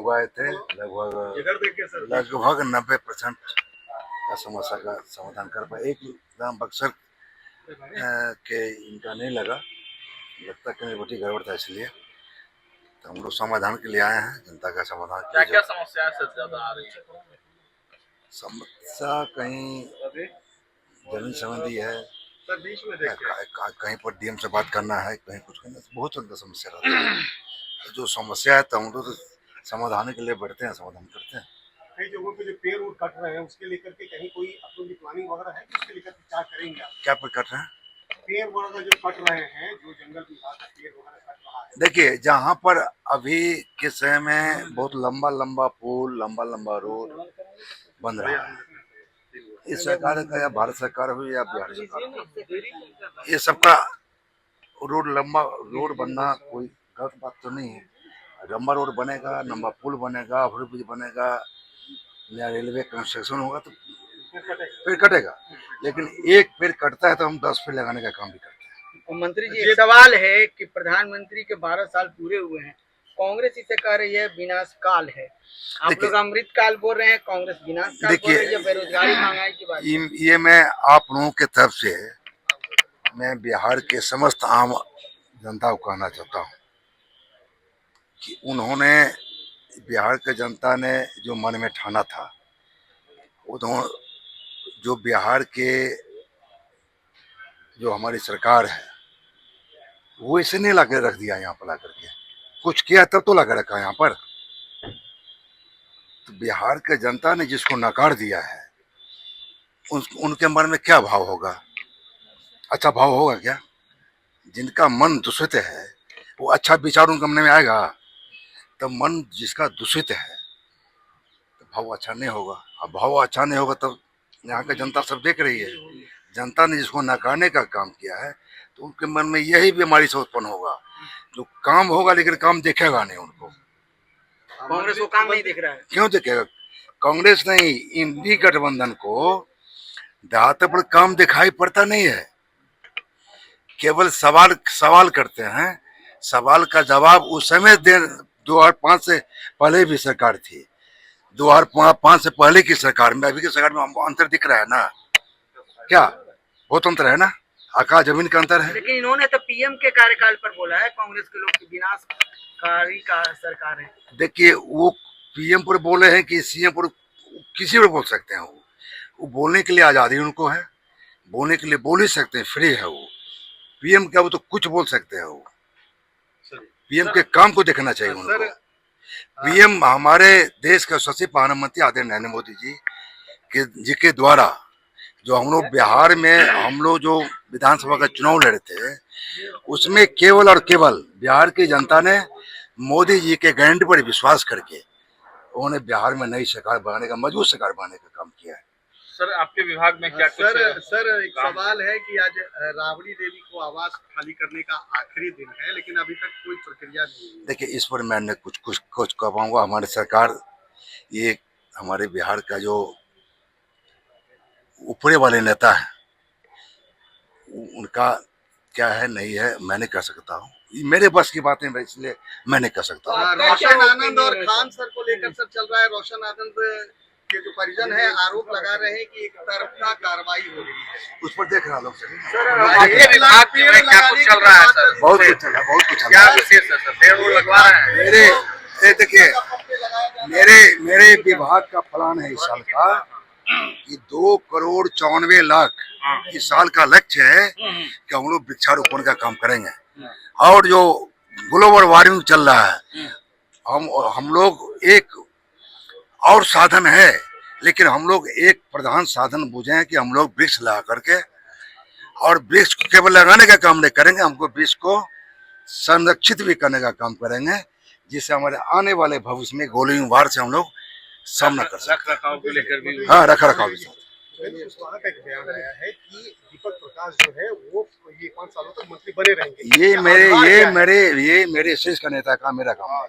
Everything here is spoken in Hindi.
लोग आए थे, लगभग 90% का समस्या का समाधान कर पाए। एक दाम बक्सर के इनका नहीं लगता कनेक्टिविटी गड़बड़ था, इसलिए तो हम लोग समाधान के लिए आए हैं। जनता का समाधान क्या क्या समस्या सबसे ज्यादा आ रही है? समस्या कहीं जमीन संबंधी है, कहीं पर डीएम से बात करना है, कहीं कुछ करना है, बहुत ज्यादा समस्या रहती है। जो समस्या है तो हम लोग समाधान के लिए बैठते हैं, समाधान करते हैं। कई जगहों पे जो पेड़ कट रहे हैं उसके लेकर के कहीं कोई अपनी प्लानिंग वगैरह है कि उसके लेकर के क्या करेंगे आप? क्या पेड़ कट रहे हैं? पेड़ वगैरह जो कट रहे हैं, जो जंगल विभाग का पेड़ वगैरह कट रहा है। देखिए, जहाँ पर अभी के समय में बहुत लंबा लंबा पुल, लंबा लंबा रोड बन रहा है, इस सरकार का या भारत सरकार हो या बिहार सरकार, ये सबका लंबा रोड बनना कोई गलत बात तो नहीं है। लंबा रोड बनेगा, लंबा पुल बनेगा, ओवरब्रिज बनेगा या रेलवे कंस्ट्रक्शन होगा तो पेड़ कटेगा, लेकिन एक पेड़ कटता है तो हम 10 पेड़ लगाने का काम भी करते हैं। मंत्री जी, एक सवाल है कि प्रधानमंत्री के 12 साल पूरे हुए हैं, कांग्रेस इसे कह रही है विनाश काल है, आप लोग अमृत काल बोल रहे हैं, कांग्रेस विनाश काल बोल रही है, बेरोजगारी महंगाई की बात। ये मैं आप लोगों के तरफ से मैं बिहार के समस्त आम जनता को कहना चाहता हूँ कि उन्होंने, बिहार के जनता ने जो मन में ठाना था, जो बिहार के जो हमारी सरकार है वो इसे नहीं ला के रख दिया यहाँ पर, ला करके कुछ किया तब तो ला के रखा यहाँ पर। तो बिहार के जनता ने जिसको नकार दिया है उनके मन में क्या भाव होगा? अच्छा भाव होगा क्या? जिनका मन दूषित है वो अच्छा विचार उनके मन में आएगा? तो मन जिसका दूषित है तो भाव अच्छा नहीं होगा। अब भाव अच्छा नहीं होगा तब यहाँ का जनता सब देख रही है। जनता ने जिसको नकारने का काम किया है तो उनके मन में यही बीमारी से उत्पन्न होगा। जो काम होगा लेकिन काम देखेगा नहीं उनको। कांग्रेस को काम नहीं दिख रहा है। क्यों देखेगा? कांग्रेस नहीं, इंडी गठबंधन को देहात पर काम दिखाई पड़ता नहीं है। केवल सवाल करते हैं, सवाल का जवाब उस समय 2005 से पहले भी सरकार थी, 2005 से पहले की सरकार में अभी की सरकार में हमको अंतर दिख रहा है ना? क्या बहुत अंतर है ना? आकाश जमीन का अंतर है। लेकिन इन्होंने तो पीएम के कार्यकाल पर बोला है कांग्रेस के लोग की विनाशकारी का सरकार है। देखिए, वो पीएम पर बोले हैं कि सीएम पर, किसी पर बोल सकते हैं। वो बोलने के लिए आजादी उनको है, बोलने के लिए बोल ही सकते हैं, फ्री है वो। पीएम क्या, वो तो कुछ बोल सकते हैं। वो पीएम के काम को देखना चाहिए उनको। पीएम हमारे देश का सबसे प्रधानमंत्री आदरणीय नरेंद्र मोदी जी के द्वारा जो हम लोग बिहार में हम लोग जो विधानसभा का चुनाव लड़े थे, उसमें केवल और केवल बिहार की जनता ने मोदी जी के गारंटी पर विश्वास करके उन्होंने बिहार में नई सरकार बनाने का, मजबूत सरकार बनाने का काम किया है। सर, आपके विभाग में क्या कुछ सर एक सवाल है कि आज राबड़ी देवी को आवास खाली करने का आखिरी दिन है, लेकिन अभी तक कोई प्रक्रिया नहीं है। देखिए, इस पर मैं कुछ कह पाऊंगा। हमारी सरकार, ये हमारे बिहार का जो ऊपरे वाले नेता है उनका क्या है नहीं है मैं नहीं कह सकता हूँ, मेरे बस की बातें है, इसलिए मैं नहीं कह सकता हूँ। रोशन आनंद और खान सर को लेकर सर चल रहा है। रोशन आनंद के जो परिजन है आरोप लगा रहे हैं कि एक तरफा कार्रवाई हो रही है, उस पर देख रहा लोग। आपके विभाग में क्या कुछ चल रहा है सर? बहुत कुछ चल रहा है, बहुत कुछ। क्या विशेष है सर? पेड़ लगवा रहे हैं? देखिए, मेरे विभाग का प्लान है इस साल का कि 2,94,00,000 इस साल का लक्ष्य है कि हम लोग वृक्षारोपण का काम करेंगे। और जो ग्लोबल वार्मिंग चल रहा है, हम लोग एक और साधन है, लेकिन हम लोग एक प्रधान साधन बुझे हैं कि हम लोग वृक्ष लगा करके, और वृक्ष को केवल लगाने का काम नहीं करेंगे, हमको वृक्ष को संरक्षित भी करने का काम करेंगे, जिससे हमारे आने वाले भविष्य में ग्लोबल वार्मिंग से हम लोग सामना कर सकते हैं। रखरखाव को लेकर भी, हाँ, रखरखाव भी। का एक बयान आया है कि दीपक प्रकाश जो है वो ये 5 सालों तक मंत्री बने रहेंगे। ये मेरे शीर्ष का नेता का मेरा काम है।